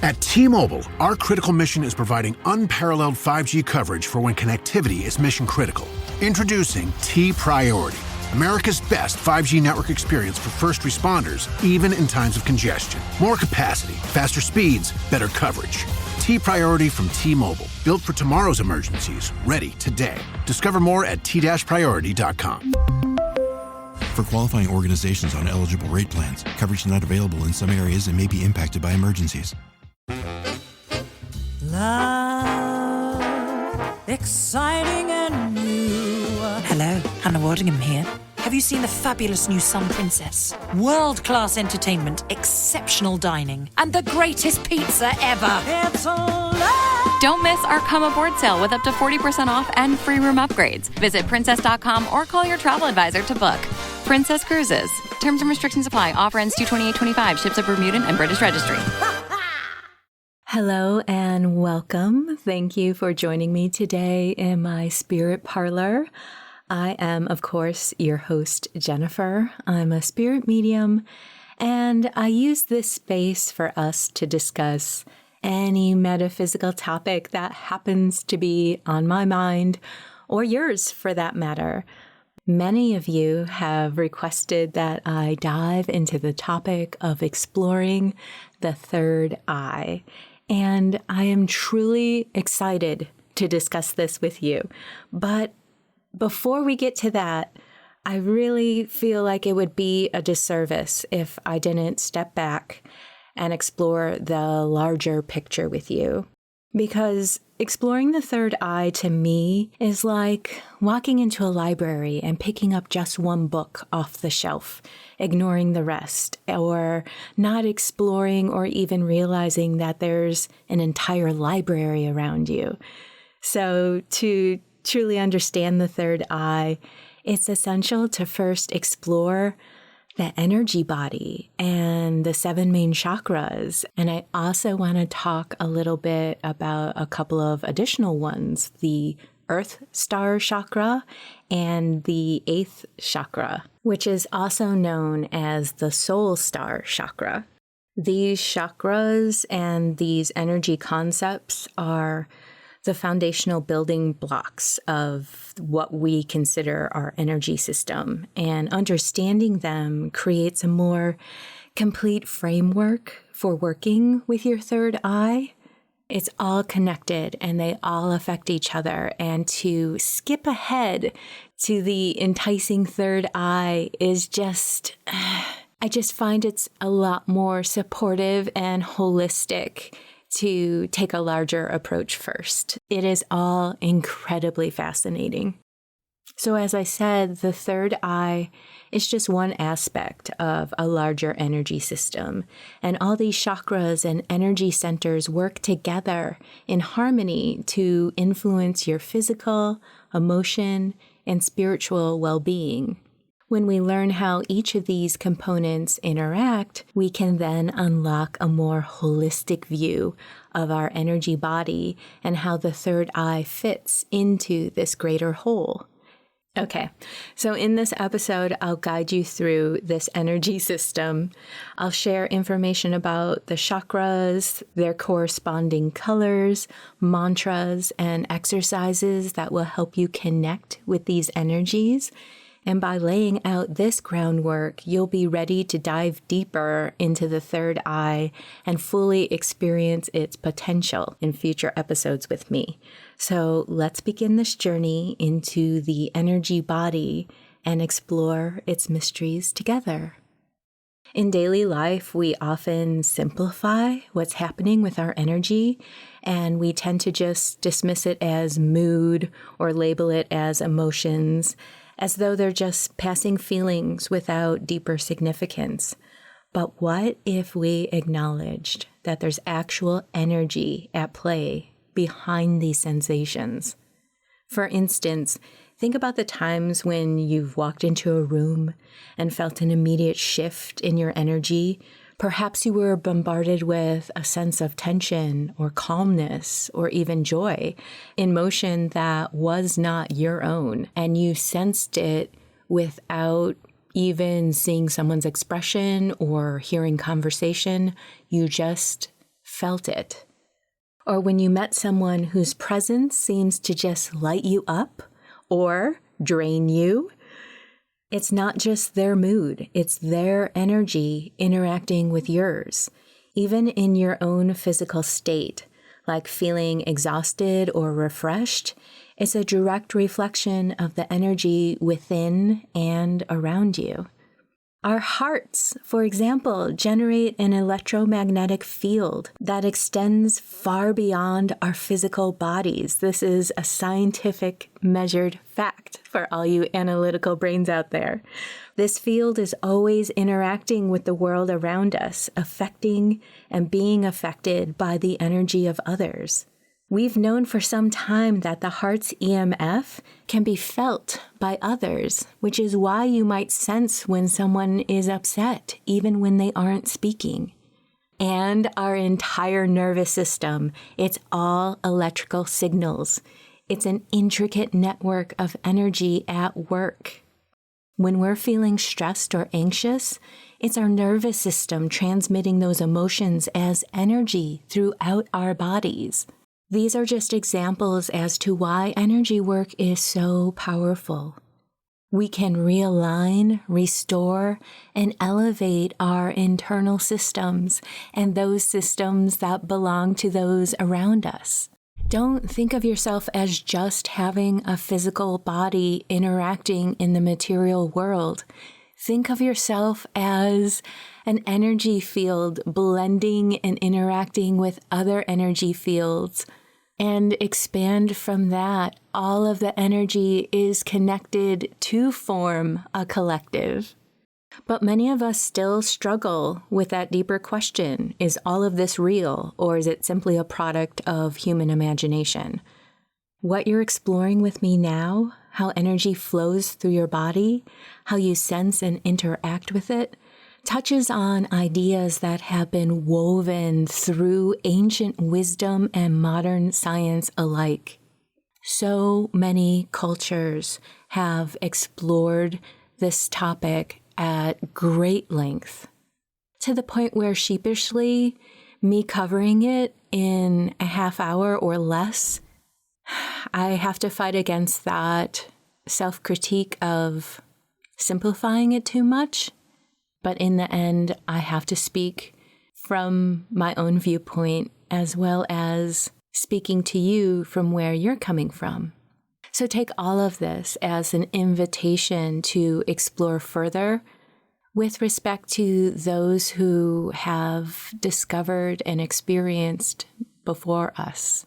At T-Mobile, our critical mission is providing unparalleled 5G coverage for when connectivity is mission critical. Introducing T-Priority, America's best 5G network experience for first responders, even in times of congestion. More capacity, faster speeds, better coverage. T-Priority from T-Mobile, built for tomorrow's emergencies, ready today. Discover more at t-priority.com. For qualifying organizations on eligible rate plans, coverage not available in some areas and may be impacted by emergencies. Love, exciting and new. Hello, Hannah Waddingham here. Have you seen the fabulous new Sun Princess? World-class entertainment, exceptional dining, and the greatest pizza ever. It's a love. Don't miss our Come Aboard sale with up to 40% off and free room upgrades. Visit princess.com or call your travel advisor to book. Princess Cruises. Terms and restrictions apply. Offer ends 2/28/25. Ships of Bermudan and British Registry. Hello and welcome. Thank you for joining me today in my spirit parlor. I am, of course, your host, Jennifer. I'm a spirit medium, and I use this space for us to discuss any metaphysical topic that happens to be on my mind, or yours for that matter. Many of you have requested that I dive into the topic of exploring the third eye. And I am truly excited to discuss this with you. But before we get to that, I really feel like it would be a disservice if I didn't step back and explore the larger picture with you. Because exploring the third eye to me is like walking into a library and picking up just one book off the shelf, ignoring the rest, or not exploring or even realizing that there's an entire library around you. So to truly understand the third eye, it's essential to first explore the energy body and the 7 main chakras. And I also want to talk a little bit about a couple of additional ones, the Earth Star chakra and the 8th chakra, which is also known as the Soul Star chakra. These chakras and these energy concepts are the foundational building blocks of what we consider our energy system, and understanding them creates a more complete framework for working with your third eye. It's all connected and they all affect each other, and to skip ahead to the enticing third eye is just, I just find it's a lot more supportive and holistic to take a larger approach first. It is all incredibly fascinating. So as I said, the third eye is just one aspect of a larger energy system. And all these chakras and energy centers work together in harmony to influence your physical, emotion, and spiritual well-being. When we learn how each of these components interact, we can then unlock a more holistic view of our energy body and how the third eye fits into this greater whole. Okay, so in this episode, I'll guide you through this energy system. I'll share information about the chakras, their corresponding colors, mantras, and exercises that will help you connect with these energies. And by laying out this groundwork, you'll be ready to dive deeper into the third eye and fully experience its potential in future episodes with me. So let's begin this journey into the energy body and explore its mysteries together. In daily life, we often simplify what's happening with our energy, and we tend to just dismiss it as mood or label it as emotions, as though they're just passing feelings without deeper significance. But what if we acknowledged that there's actual energy at play behind these sensations? For instance, think about the times when you've walked into a room and felt an immediate shift in your energy. Perhaps you were bombarded with a sense of tension or calmness or even joy, emotion that was not your own, and you sensed it without even seeing someone's expression or hearing conversation. You just felt it? Or when you met someone whose presence seems to just light you up or drain you? It's not just their mood, it's their energy interacting with yours, even in your own physical state, like feeling exhausted or refreshed. It's a direct reflection of the energy within and around you. Our hearts, for example, generate an electromagnetic field that extends far beyond our physical bodies. This is a scientific measured fact for all you analytical brains out there. This field is always interacting with the world around us, affecting and being affected by the energy of others. We've known for some time that the heart's EMF can be felt by others, which is why you might sense when someone is upset, even when they aren't speaking. And our entire nervous system, it's all electrical signals. It's an intricate network of energy at work. When we're feeling stressed or anxious, it's our nervous system transmitting those emotions as energy throughout our bodies. These are just examples as to why energy work is so powerful. We can realign, restore, and elevate our internal systems and those systems that belong to those around us. Don't think of yourself as just having a physical body interacting in the material world. Think of yourself as an energy field blending and interacting with other energy fields, and expand from that. All of the energy is connected to form a collective. But many of us still struggle with that deeper question. Is all of this real, or is it simply a product of human imagination? What you're exploring with me now, how energy flows through your body, how you sense and interact with it, touches on ideas that have been woven through ancient wisdom and modern science alike. So many cultures have explored this topic at great length, to the point where sheepishly, me covering it in a half hour or less, I have to fight against that self-critique of simplifying it too much. But in the end, I have to speak from my own viewpoint as well as speaking to you from where you're coming from. So take all of this as an invitation to explore further with respect to those who have discovered and experienced before us.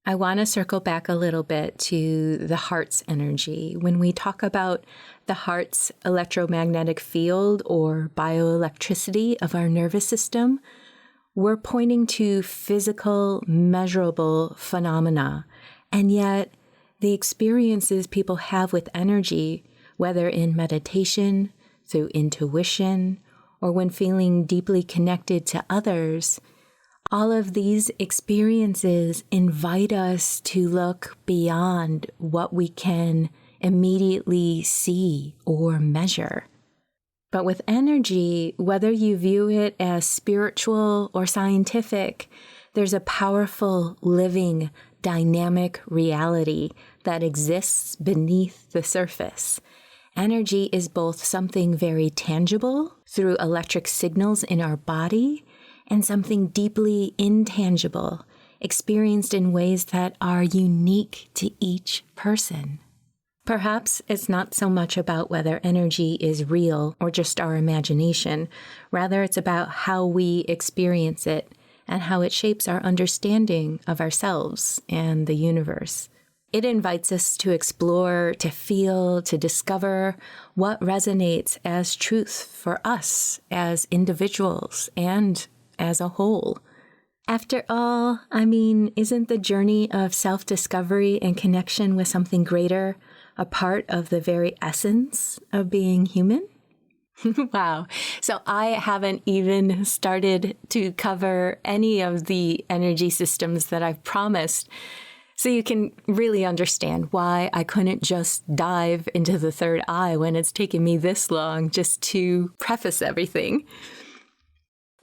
I want to circle back a little bit to the heart's energy. When we talk about the heart's electromagnetic field or bioelectricity of our nervous system, we're pointing to physical, measurable phenomena. And yet, the experiences people have with energy, whether in meditation, through intuition, or when feeling deeply connected to others, all of these experiences invite us to look beyond what we can immediately see or measure. But with energy, whether you view it as spiritual or scientific, there's a powerful, living, dynamic reality that exists beneath the surface. Energy is both something very tangible through electric signals in our body and something deeply intangible, experienced in ways that are unique to each person. Perhaps it's not so much about whether energy is real or just our imagination. Rather, it's about how we experience it and how it shapes our understanding of ourselves and the universe. It invites us to explore, to feel, to discover what resonates as truth for us as individuals and as a whole. After all, isn't the journey of self-discovery and connection with something greater a part of the very essence of being human? Wow. So I haven't even started to cover any of the energy systems that I've promised. So you can really understand why I couldn't just dive into the third eye when it's taken me this long just to preface everything.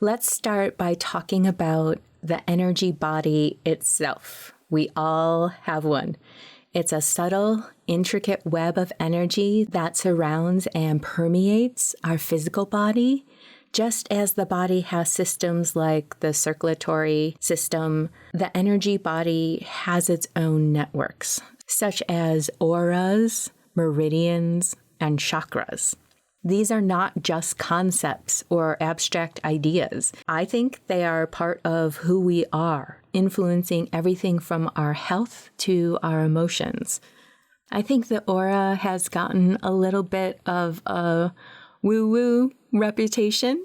Let's start by talking about the energy body itself. We all have one. It's a subtle, intricate web of energy that surrounds and permeates our physical body. Just as the body has systems like the circulatory system, the energy body has its own networks, such as auras, meridians, and chakras. These are not just concepts or abstract ideas. I think they are part of who we are, influencing everything from our health to our emotions. I think the aura has gotten a little bit of a woo-woo reputation,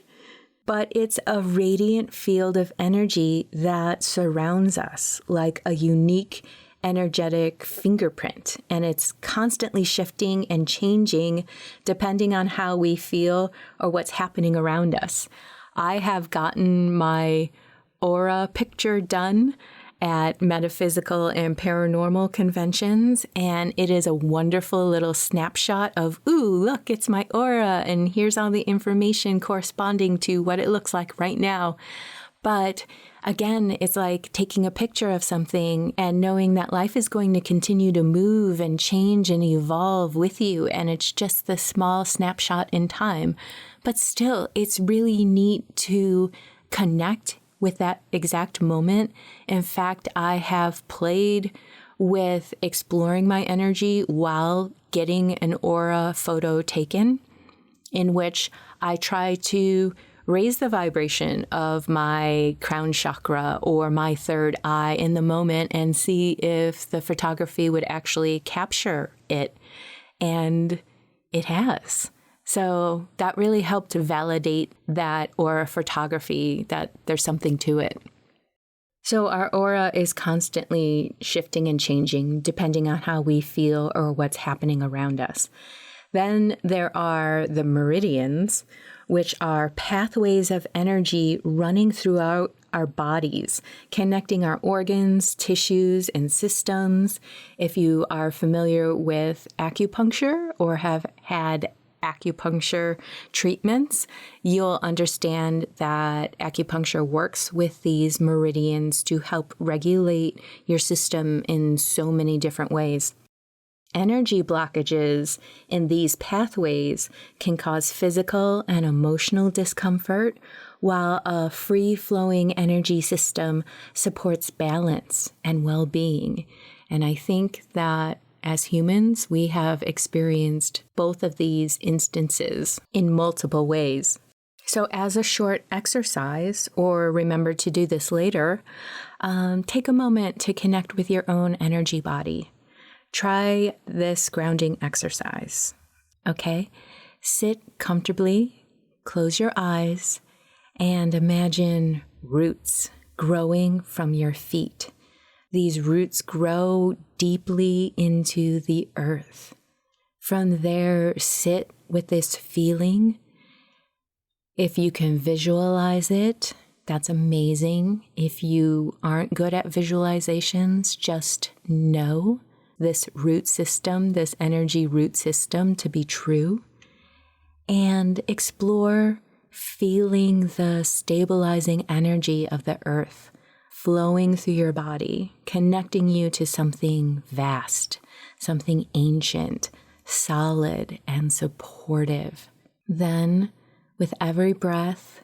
but it's a radiant field of energy that surrounds us like a unique energetic fingerprint, and it's constantly shifting and changing depending on how we feel or what's happening around us. I have gotten my aura picture done at metaphysical and paranormal conventions, and it is a wonderful little snapshot of, ooh, look, it's my aura, and here's all the information corresponding to what it looks like right now. But again, it's like taking a picture of something and knowing that life is going to continue to move and change and evolve with you. And it's just this small snapshot in time. But still, it's really neat to connect with that exact moment. In fact, I have played with exploring my energy while getting an aura photo taken, in which I try to raise the vibration of my crown chakra or my third eye in the moment and see if the photography would actually capture it. And it has. So that really helped to validate that aura photography, that there's something to it. So our aura is constantly shifting and changing depending on how we feel or what's happening around us. Then there are the meridians, which are pathways of energy running throughout our bodies, connecting our organs, tissues, and systems. If you are familiar with acupuncture or have had acupuncture treatments, you'll understand that acupuncture works with these meridians to help regulate your system in so many different ways. Energy blockages in these pathways can cause physical and emotional discomfort, while a free-flowing energy system supports balance and well-being. And I think that as humans, we have experienced both of these instances in multiple ways. So as a short exercise, or remember to do this later, take a moment to connect with your own energy body. Try this grounding exercise, okay? Sit comfortably, close your eyes, and imagine roots growing from your feet. These roots grow deeply into the earth. From there, sit with this feeling. If you can visualize it, that's amazing. If you aren't good at visualizations, just know this root system, this energy root system to be true, and explore feeling the stabilizing energy of the earth flowing through your body, connecting you to something vast, something ancient, solid, and supportive. Then, with every breath,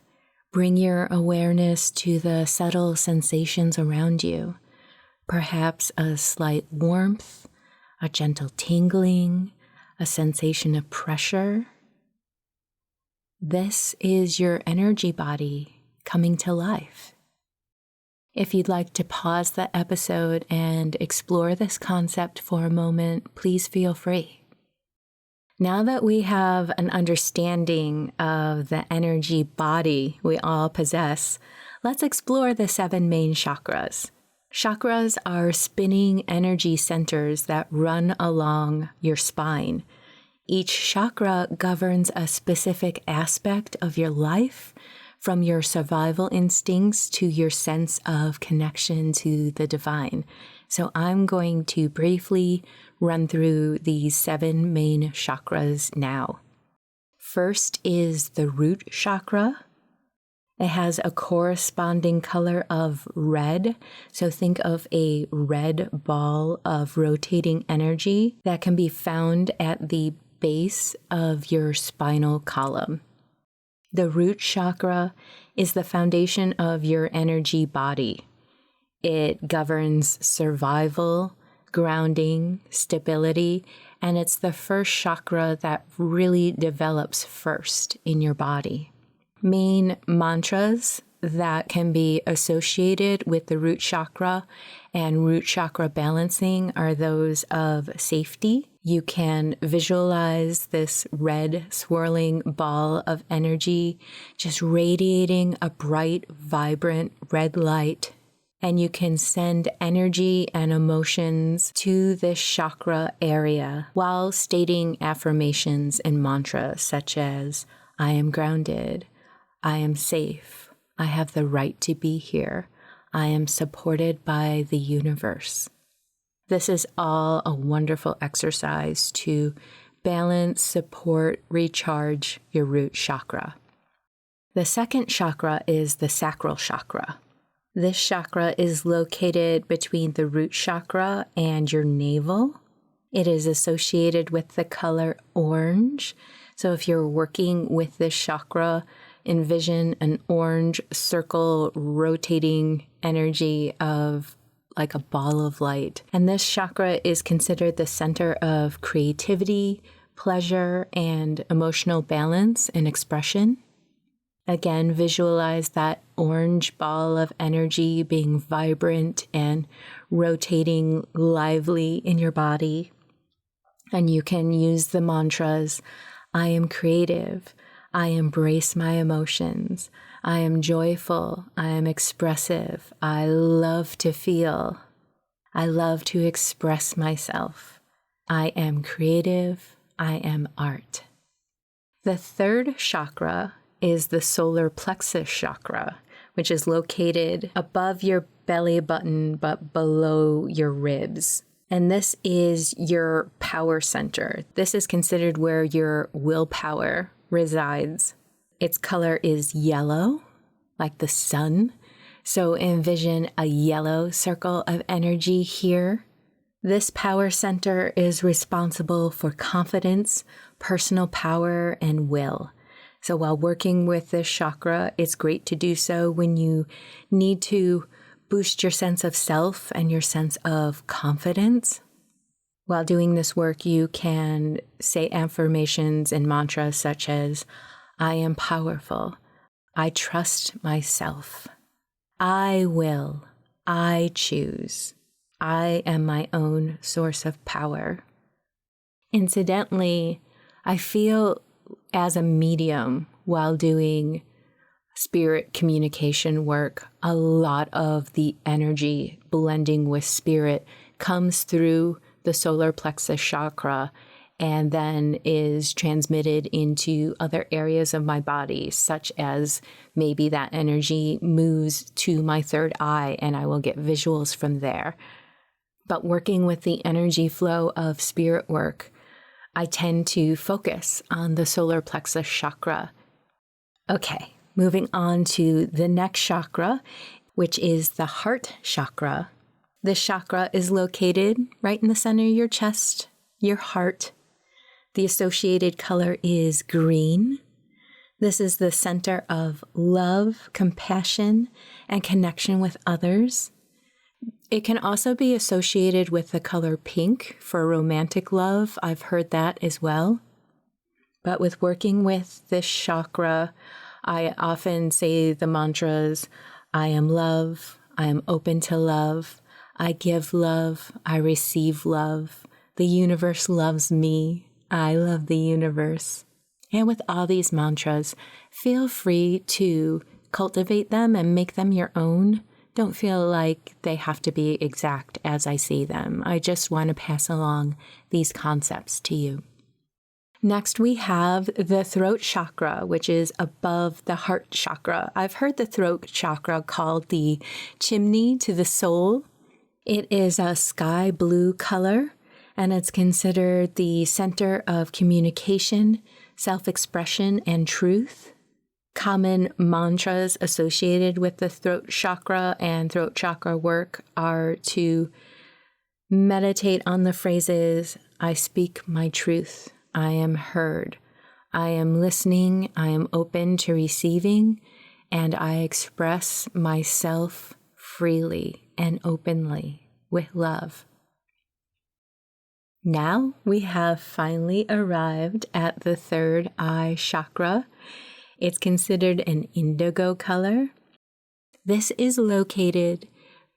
bring your awareness to the subtle sensations around you. Perhaps a slight warmth, a gentle tingling, a sensation of pressure. This is your energy body coming to life. If you'd like to pause the episode and explore this concept for a moment, please feel free. Now that we have an understanding of the energy body we all possess, let's explore the 7 main chakras. Chakras are spinning energy centers that run along your spine. Each chakra governs a specific aspect of your life, from your survival instincts to your sense of connection to the divine. So I'm going to briefly run through these 7 main chakras now. First is the root chakra. It has a corresponding color of red. So think of a red ball of rotating energy that can be found at the base of your spinal column. The root chakra is the foundation of your energy body. It governs survival, grounding, stability, and it's the first chakra that really develops first in your body. Main mantras that can be associated with the root chakra and root chakra balancing are those of safety. You can visualize this red swirling ball of energy just radiating a bright, vibrant red light. And you can send energy and emotions to this chakra area while stating affirmations and mantras such as, I am grounded, I am safe, I have the right to be here, I am supported by the universe. This is all a wonderful exercise to balance, support, recharge your root chakra. The second chakra is the sacral chakra. This chakra is located between the root chakra and your navel. It is associated with the color orange. So if you're working with this chakra, envision an orange circle rotating energy of like a ball of light. And this chakra is considered the center of creativity, pleasure, and emotional balance and expression. Again, visualize that orange ball of energy being vibrant and rotating lively in your body. And you can use the mantras, I am creative, I embrace my emotions, I am joyful, I am expressive, I love to feel, I love to express myself, I am creative, I am art. The third chakra is the solar plexus chakra, which is located above your belly button but below your ribs. And this is your power center. This is considered where your willpower resides. Its color is yellow, like the sun. So envision a yellow circle of energy here. This power center is responsible for confidence, personal power, and will. So while working with this chakra, it's great to do so when you need to boost your sense of self and your sense of confidence. While doing this work, you can say affirmations and mantras such as, I am powerful, I trust myself, I will, I choose, I am my own source of power. Incidentally, I feel as a medium while doing spirit communication work, a lot of the energy blending with spirit comes through the solar plexus chakra and then is transmitted into other areas of my body, such as maybe that energy moves to my third eye and I will get visuals from there. But working with the energy flow of spirit work, I tend to focus on the solar plexus chakra. Okay, moving on to the next chakra, which is the heart chakra. This chakra is located right in the center of your chest, your heart. The associated color is green. This is the center of love, compassion, and connection with others. It can also be associated with the color pink for romantic love. I've heard that as well. But with working with this chakra, I often say the mantras, I am love, I am open to love, I give love, I receive love, the universe loves me, I love the universe. And with all these mantras, feel free to cultivate them and make them your own. Don't feel like they have to be exact as I say them. I just want to pass along these concepts to you. Next, we have the throat chakra, which is above the heart chakra. I've heard the throat chakra called the chimney to the soul. It is a sky blue color, and it's considered the center of communication, self-expression, and truth. Common mantras associated with the throat chakra and throat chakra work are to meditate on the phrases, I speak my truth, I am heard, I am listening, I am open to receiving, and I express myself freely and openly with love. Now we have finally arrived at the third eye chakra. It's considered an indigo color. This is located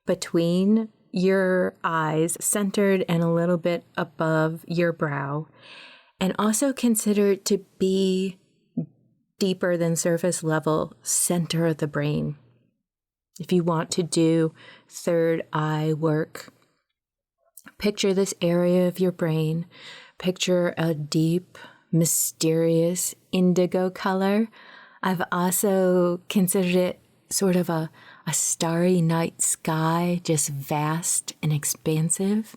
between your eyes, centered and a little bit above your brow, and also considered to be deeper than surface level, center of the brain. If you want to do third eye work, picture this area of your brain, picture a deep, mysterious indigo color. I've also considered it sort of a starry night sky, just vast and expansive.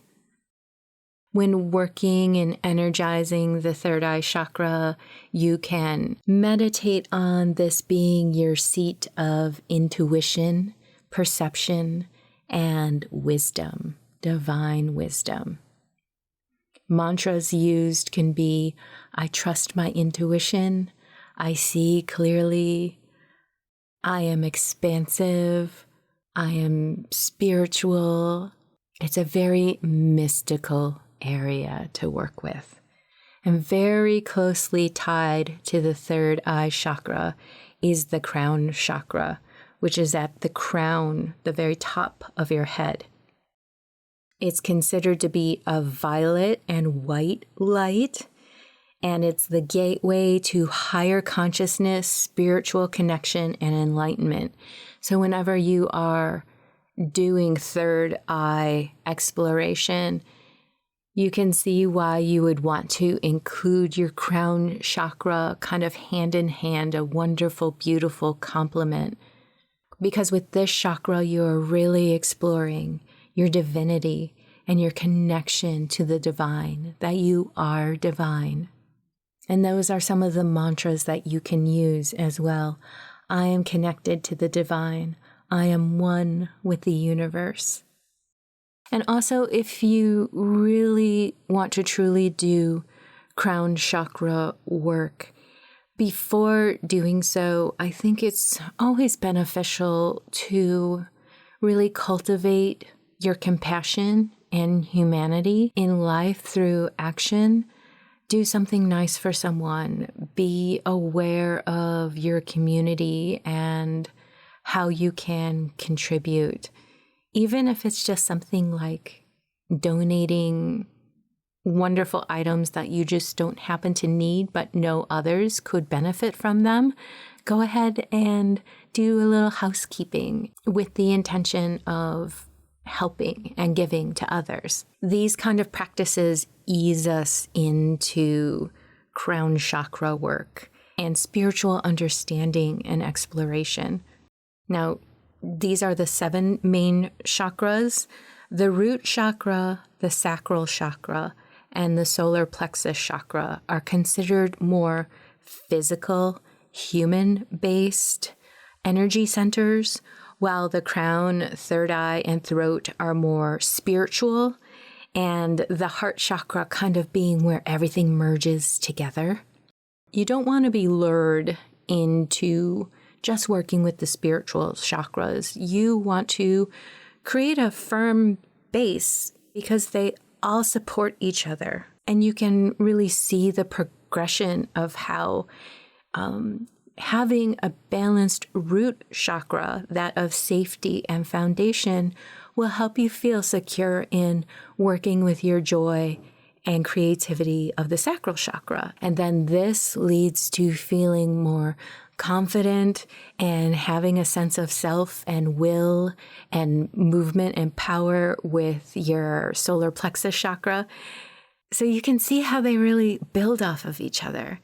When working and energizing the third eye chakra, you can meditate on this being your seat of intuition, perception, and wisdom, divine wisdom. Mantras used can be, I trust my intuition, I see clearly, I am expansive, I am spiritual. It's a very mystical area to work with. And very closely tied to the third eye chakra is the crown chakra, which is at the crown, the very top of your head. It's considered to be a violet and white light, and it's the gateway to higher consciousness, spiritual connection, and enlightenment. So whenever you are doing third eye exploration, you can see why you would want to include your crown chakra kind of hand in hand, a wonderful, beautiful complement. Because with this chakra, you're really exploring your divinity and your connection to the divine, that you are divine. And those are some of the mantras that you can use as well. I am connected to the divine. I am one with the universe. And also, if you really want to truly do crown chakra work, before doing so, I think it's always beneficial to really cultivate your compassion and humanity in life through action. Do something nice for someone. Be aware of your community and how you can contribute. Even if it's just something like donating wonderful items that you just don't happen to need, but know others could benefit from them, go ahead and do a little housekeeping with the intention of helping and giving to others. These kind of practices ease us into crown chakra work and spiritual understanding and exploration. Now, these are the 7 main chakras. The root chakra, the sacral chakra, and the solar plexus chakra are considered more physical, human-based energy centers, while the crown, third eye, and throat are more spiritual, and the heart chakra kind of being where everything merges together. You don't want to be lured into just working with the spiritual chakras. You want to create a firm base because they all support each other. And you can really see the progression of how having a balanced root chakra, that of safety and foundation, will help you feel secure in working with your joy and creativity of the sacral chakra. And then this leads to feeling more confident and having a sense of self and will and movement and power with your solar plexus chakra. So you can see how they really build off of each other.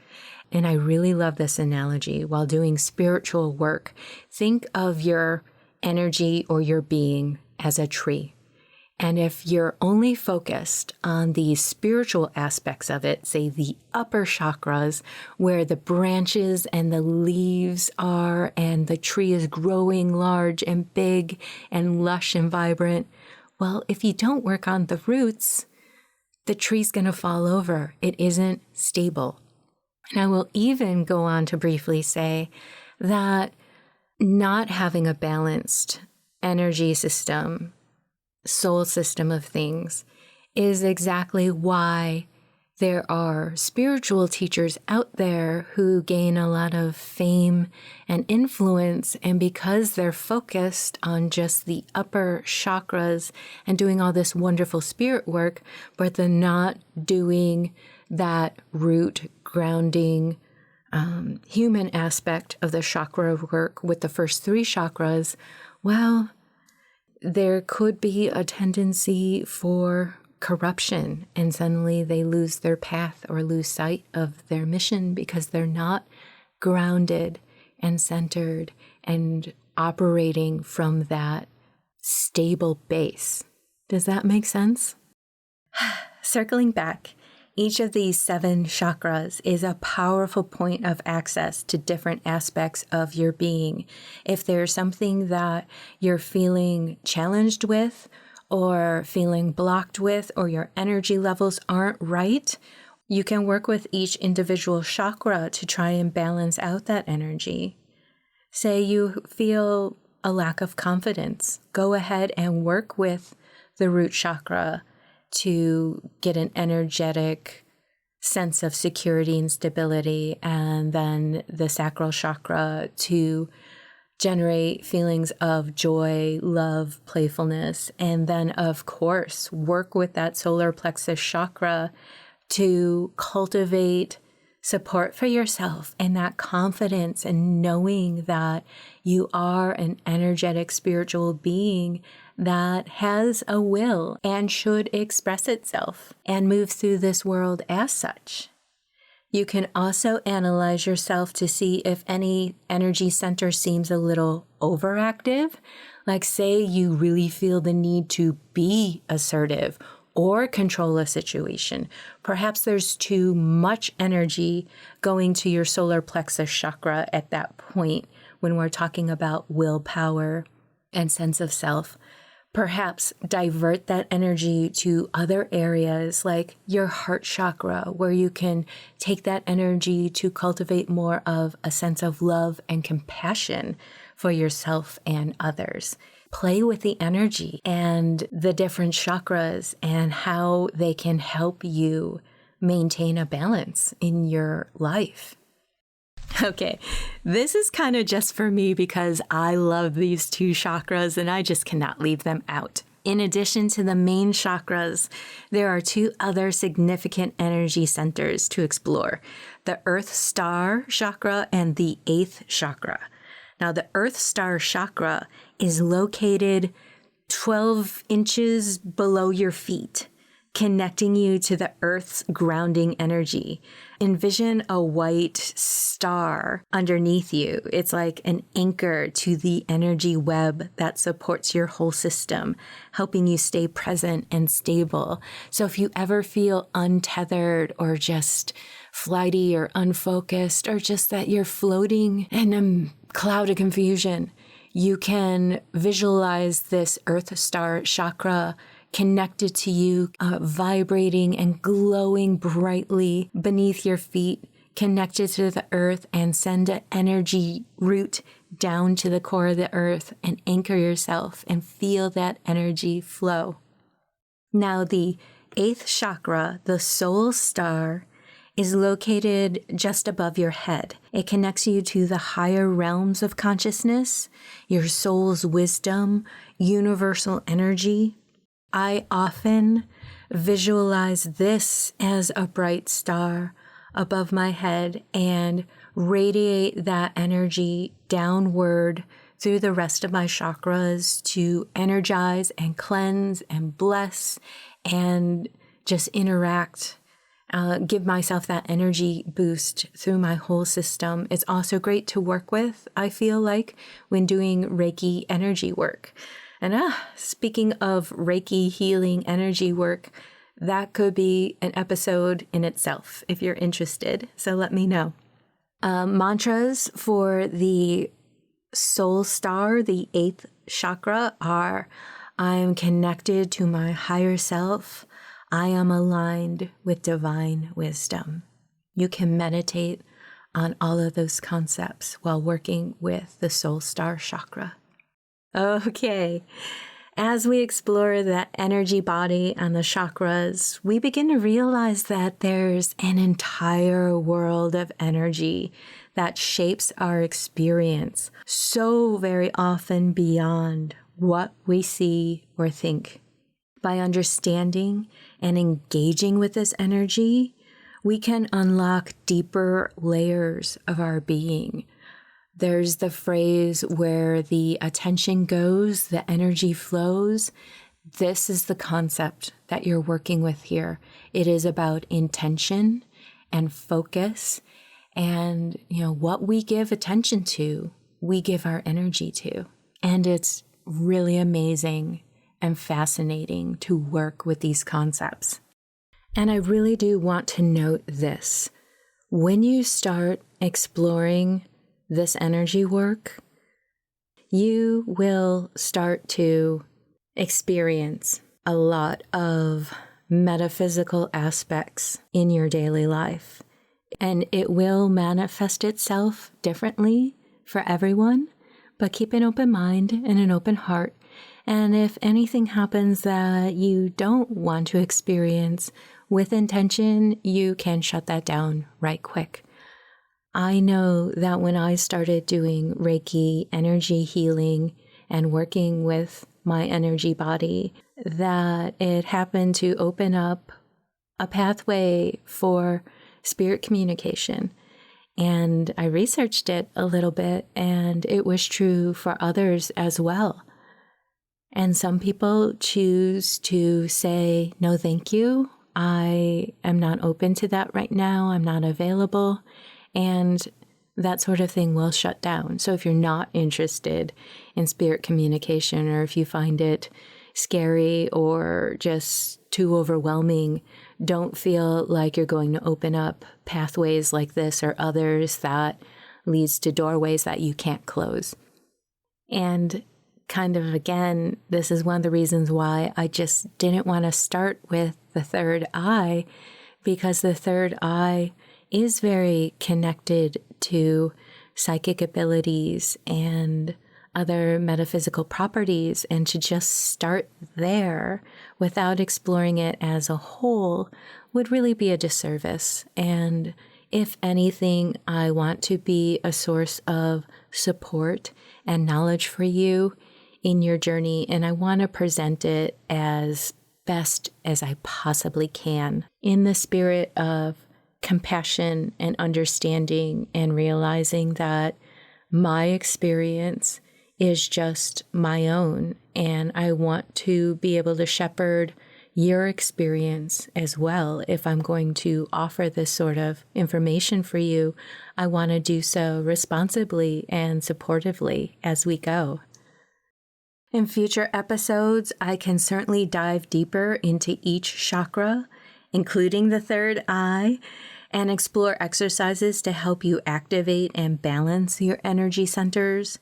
And I really love this analogy. While doing spiritual work, think of your energy or your being as a tree. And if you're only focused on the spiritual aspects of it, say the upper chakras, where the branches and the leaves are, and the tree is growing large and big and lush and vibrant, well, if you don't work on the roots, the tree's going to fall over. It isn't stable. And I will even go on to briefly say that not having a balanced energy system, soul system of things, is exactly why there are spiritual teachers out there who gain a lot of fame and influence, and because they're focused on just the upper chakras and doing all this wonderful spirit work, but they're not doing that root grounding human aspect of the chakra work with the first 3 chakras, well, there could be a tendency for corruption, and suddenly they lose their path or lose sight of their mission because they're not grounded and centered and operating from that stable base. Does that make sense? Circling back, each of these 7 chakras is a powerful point of access to different aspects of your being. If there's something that you're feeling challenged with, or feeling blocked with, or your energy levels aren't right, you can work with each individual chakra to try and balance out that energy. Say you feel a lack of confidence, go ahead and work with the root chakra to get an energetic sense of security and stability, and then the sacral chakra to generate feelings of joy, love, playfulness, and then, of course, work with that solar plexus chakra to cultivate support for yourself and that confidence and knowing that you are an energetic spiritual being that has a will and should express itself and move through this world as such. You can also analyze yourself to see if any energy center seems a little overactive. Like, say you really feel the need to be assertive or control a situation. Perhaps there's too much energy going to your solar plexus chakra at that point when we're talking about willpower and sense of self. Perhaps divert that energy to other areas like your heart chakra, where you can take that energy to cultivate more of a sense of love and compassion for yourself and others. Play with the energy and the different chakras and how they can help you maintain a balance in your life. Okay, this is kind of just for me because I love these 2 chakras and I just cannot leave them out. In addition to the main chakras, there are 2 other significant energy centers to explore: the Earth Star chakra and the 8th chakra. Now, the Earth Star chakra is located 12 inches below your feet, connecting you to the Earth's grounding energy. Envision a white star underneath you. It's like an anchor to the energy web that supports your whole system, helping you stay present and stable. So if you ever feel untethered or just flighty or unfocused, or just that you're floating in a cloud of confusion, you can visualize this Earth Star chakra connected to you, vibrating and glowing brightly beneath your feet, connected to the earth, and send an energy root down to the core of the earth and anchor yourself and feel that energy flow. Now, the 8th chakra, the soul star, is located just above your head. It connects you to the higher realms of consciousness, your soul's wisdom, universal energy. I often visualize this as a bright star above my head and radiate that energy downward through the rest of my chakras to energize and cleanse and bless and just interact, give myself that energy boost through my whole system. It's also great to work with, I feel like, when doing Reiki energy work. And speaking of Reiki healing energy work, that could be an episode in itself if you're interested. So let me know. Mantras for the soul star, the 8th chakra, are I am connected to my higher self. I am aligned with divine wisdom. You can meditate on all of those concepts while working with the soul star chakra. Okay. As we explore that energy body and the chakras, we begin to realize that there's an entire world of energy that shapes our experience so very often beyond what we see or think. By understanding and engaging with this energy, we can unlock deeper layers of our being. There's the phrase where the attention goes, the energy flows. This is the concept that you're working with here. It is about intention and focus, and what we give attention to, we give our energy to. And it's really amazing and fascinating to work with these concepts. And I really do want to note this. When you start exploring this energy work, you will start to experience a lot of metaphysical aspects in your daily life. And it will manifest itself differently for everyone, but keep an open mind and an open heart. And if anything happens that you don't want to experience with intention, you can shut that down right quick. I know that when I started doing Reiki energy healing and working with my energy body, that it happened to open up a pathway for spirit communication. And I researched it a little bit, and it was true for others as well. And some people choose to say, no, thank you. I am not open to that right now. I'm not available. And that sort of thing will shut down. So if you're not interested in spirit communication, or if you find it scary or just too overwhelming, don't feel like you're going to open up pathways like this or others that leads to doorways that you can't close. And kind of, again, this is one of the reasons why I just didn't want to start with the third eye, because the third eye is very connected to psychic abilities and other metaphysical properties, and to just start there without exploring it as a whole would really be a disservice. And if anything, I want to be a source of support and knowledge for you in your journey, and I want to present it as best as I possibly can in the spirit of compassion and understanding, and realizing that my experience is just my own, and I want to be able to shepherd your experience as well. If I'm going to offer this sort of information for you, I want to do so responsibly and supportively as we go. In future episodes, I can certainly dive deeper into each chakra, including the third eye, and explore exercises to help you activate and balance your energy centers.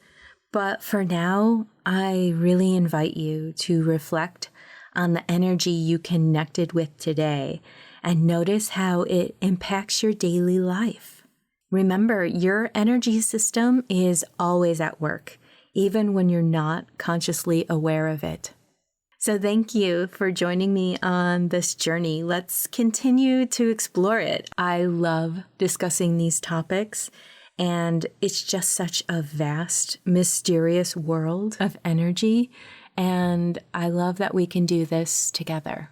But for now, I really invite you to reflect on the energy you connected with today and notice how it impacts your daily life. Remember, your energy system is always at work, even when you're not consciously aware of it. So thank you for joining me on this journey. Let's continue to explore it. I love discussing these topics, and it's just such a vast, mysterious world of energy, and I love that we can do this together.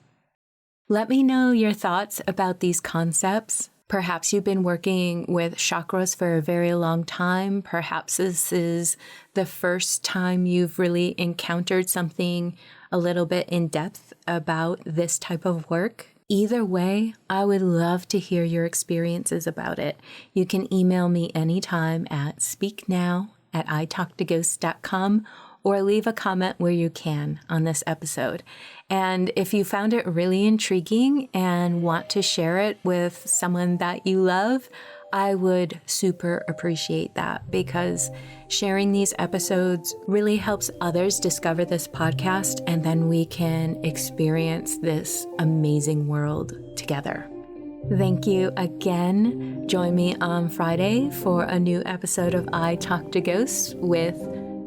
Let me know your thoughts about these concepts. Perhaps you've been working with chakras for a very long time. Perhaps this is the first time you've really encountered something a little bit in depth about this type of work. Either way, I would love to hear your experiences about it. You can email me anytime at speaknow@italktoghosts.com, or leave a comment where you can on this episode. And if you found it really intriguing and want to share it with someone that you love, I would super appreciate that, because sharing these episodes really helps others discover this podcast, and then we can experience this amazing world together. Thank you again. Join me on Friday for a new episode of I Talk to Ghosts with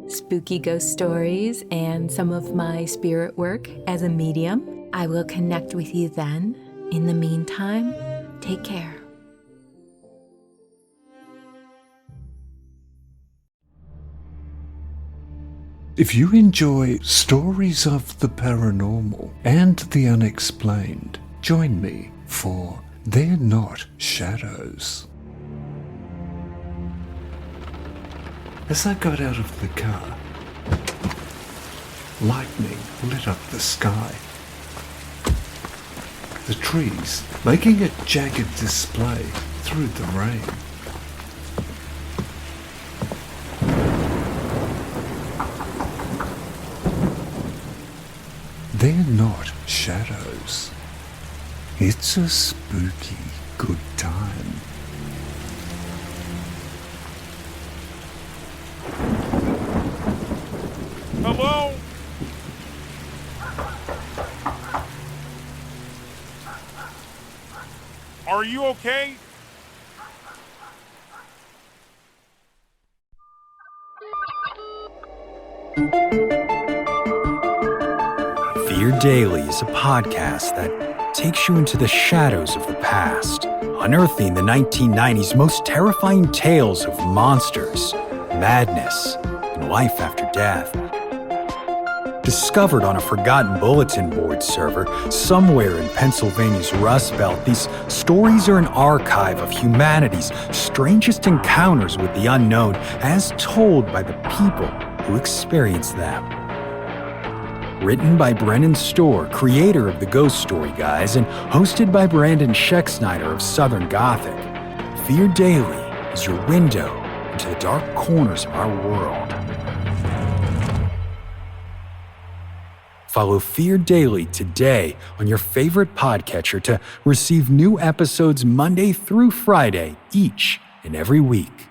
spooky ghost stories and some of my spirit work as a medium. I will connect with you then. In the meantime, take care. If you enjoy stories of the paranormal and the unexplained, join me for They're Not Shadows. As I got out of the car, lightning lit up the sky. The trees making a jagged display through the rain. They're not shadows. It's a spooky good time. Hello? Are you okay? Fear Daily is a podcast that takes you into the shadows of the past, unearthing the 1990s most terrifying tales of monsters, madness, and life after death. Discovered on a forgotten bulletin board server somewhere in Pennsylvania's Rust Belt, these stories are an archive of humanity's strangest encounters with the unknown, as told by the people who experience them. Written by Brennan Storr, creator of the Ghost Story Guys, and hosted by Brandon Schecksnyder of Southern Gothic, Fear Daily is your window into the dark corners of our world. Follow Fear Daily today on your favorite podcatcher to receive new episodes Monday through Friday each and every week.